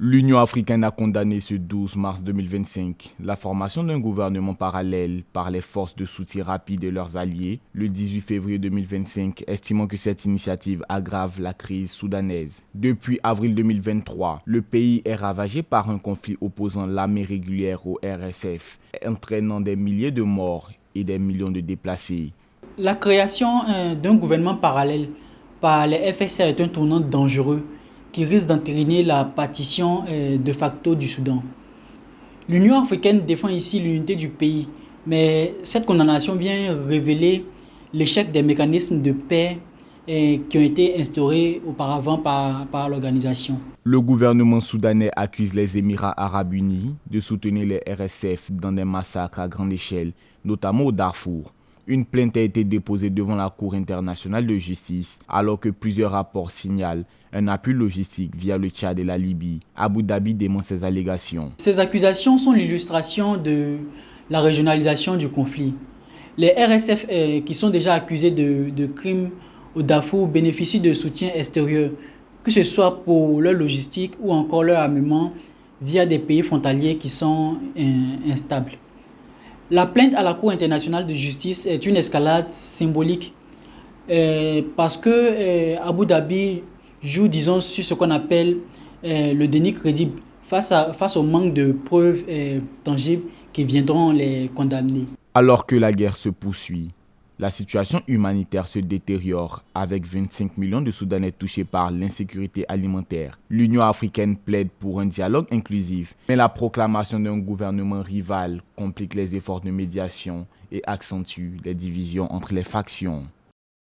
L'Union africaine a condamné ce 12 mars 2025 la formation d'un gouvernement parallèle par les forces de soutien rapide de leurs alliés le 18 février 2025, estimant que cette initiative aggrave la crise soudanaise. Depuis avril 2023, le pays est ravagé par un conflit opposant l'armée régulière au RSF, entraînant des milliers de morts et des millions de déplacés. La création d'un gouvernement parallèle par les FSA est un tournant dangereux qui risque d'entériner la partition de facto du Soudan. L'Union africaine défend ici l'unité du pays, mais cette condamnation vient révéler l'échec des mécanismes de paix qui ont été instaurés auparavant par l'organisation. Le gouvernement soudanais accuse les Émirats arabes unis de soutenir les RSF dans des massacres à grande échelle, notamment au Darfour. Une plainte a été déposée devant la Cour internationale de justice, alors que plusieurs rapports signalent un appui logistique via le Tchad et la Libye. Abu Dhabi dément ces allégations. Ces accusations sont l'illustration de la régionalisation du conflit. Les RSF qui sont déjà accusés de crimes au Darfour bénéficient de soutien extérieur, que ce soit pour leur logistique ou encore leur armement via des pays frontaliers qui sont instables. La plainte à la Cour internationale de justice est une escalade symbolique parce que Abu Dhabi joue, disons, sur ce qu'on appelle le déni crédible face au manque de preuves tangibles qui viendront les condamner. Alors que la guerre se poursuit, la situation humanitaire se détériore avec 25 millions de Soudanais touchés par l'insécurité alimentaire. L'Union africaine plaide pour un dialogue inclusif, mais la proclamation d'un gouvernement rival complique les efforts de médiation et accentue les divisions entre les factions.